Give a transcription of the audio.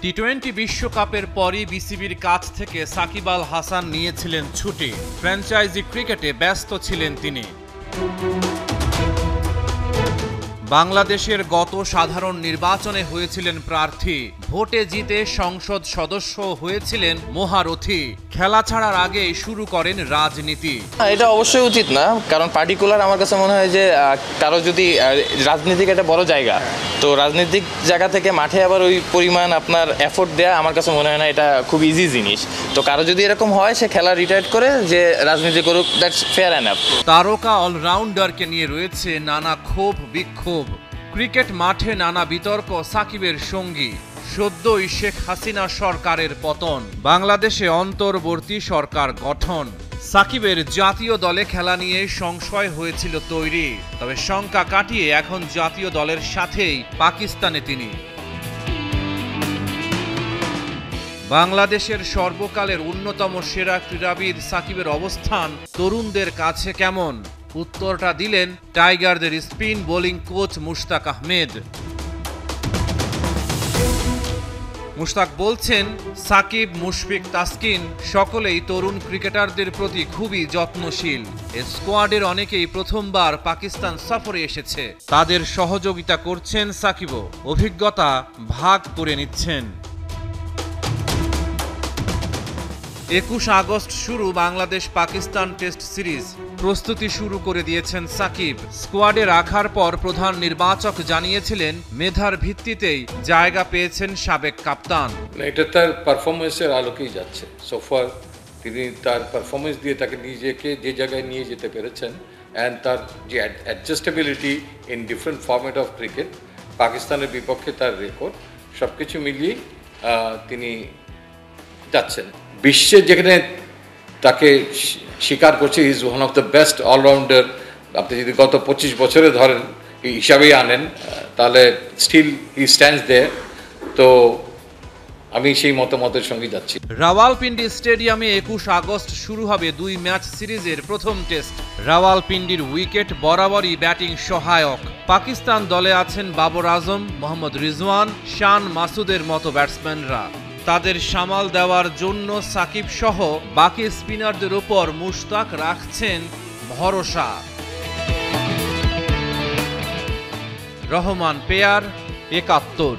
টি-20 বিশ্বকাপের পরই বিসিবির কাছ থেকে সাকিব আল হাসান নিয়েছিলেন ছুটি। ফ্র্যাঞ্চাইজি ক্রিকেটে ব্যস্ত ছিলেন তিনি। বাংলাদেশের গত সাধারণ নির্বাচনে হয়েছিলেন প্রার্থী, ভোটে জিতে সংসদ সদস্য হয়েছিলেন মহারথী। খেলা ছাড়ার আগেই শুরু করেন রাজনীতি। এটা অবশ্যই উচিত না, কারণ পার্টিকুলার আমার কাছে মনে হয় যে কারো যদি রাজনীতিক একটা বড় জায়গা, তো রাজনৈতিক জায়গা থেকে মাঠে আবার ওই পরিমাণ আপনার এফোর্ট দেয়া আমার কাছে মনে হয় না এটা খুব ইজি জিনিস। তো কারো যদি এরকম হয় সে খেলা রিটায়ার করে যে রাজনীতি করুক, দ্যাটস ফেয়ার এনাফ। তারকা অলরাউন্ডারকে নিয়ে রয়েছে নানা ক্ষোভ বিক্ষোভ। ক্রিকেট মাঠে নানা বিতর্ক সাকিবের সঙ্গী। সদ্যই শেখ হাসিনা সরকারের পতন, বাংলাদেশে অন্তর্বর্তী সরকার গঠন। সাকিবের জাতীয় দলে খেলা নিয়ে সংশয় হয়েছিল তৈরি, তবে শঙ্কা কাটিয়ে এখন জাতীয় দলের সাথেই পাকিস্তানে তিনি। বাংলাদেশের সর্বকালের অন্যতম সেরা ক্রীড়াবিদ সাকিবের অবস্থান তরুণদের কাছে কেমন? উত্তরটা দিলেন টাইগারদের spin bowling coach Mushtaq Ahmed. Mushtaq বলছেন, সাকিব, মুশফিক, তাসকিন সকলেই তরুণ ক্রিকেটারদের প্রতি খুবই যত্নশীল। স্কোয়াডের অনেকেই প্রথমবার পাকিস্তান সফরে এসেছে, তাদের সহযোগিতা করছেন সাকিবও, অভিজ্ঞতা ভাগ করে নিচ্ছেন। 21 আগস্ট শুরু বাংলাদেশ পাকিস্তান টেস্ট সিরিজ। প্রস্তুতি শুরু করে দিয়েছেন সাকিব। স্কোয়াডে রাখার পর প্রধান নির্বাচক জানিয়েছিলেন মেধার ভিত্তিতেই জায়গা পেয়েছেন সাবেক কাপ্তান। এটা তার পারফরমেন্সের আলোকেই যাচ্ছে। সোফার তিনি তার পারফরমেন্স দিয়ে তাকে নিজেকে যে জায়গায় নিয়ে যেতে পেরেছেন, অ্যান্ড তার যে adjustability in different format of cricket, পাকিস্তানের বিপক্ষে তার রেকর্ড, সব কিছু মিলিয়েই তিনি যাচ্ছেন। বিশ্বে যেখানে তাকে স্বীকার করছে is one of the best allrounder, আপনি যদি গত 25 বছরে ধরেন হিসাবেই আনেন, তাহলে স্টিল হি স্ট্যান্ডস দেয়ার। তো আমি সেই মতামতের সঙ্গে যাচ্ছি। রাওয়ালপিন্ডি স্টেডিয়ামে 21 আগস্ট শুরু হবে 2 ম্যাচ সিরিজের প্রথম টেস্ট। রাওয়ালপিন্ডির উইকেট বরাবরই ব্যাটিং সহায়ক। পাকিস্তান দলে আছেন বাবর আজম, মোহাম্মদ রিজওয়ান, শান মাসুদের মতো ব্যাটসম্যানরা। তাদের সামাল দেওয়ার জন্য সাকিব সহ বাকি স্পিনারদের উপর মুশতাক রাখছেন ভরসা। রহমান পেয়ার, 71।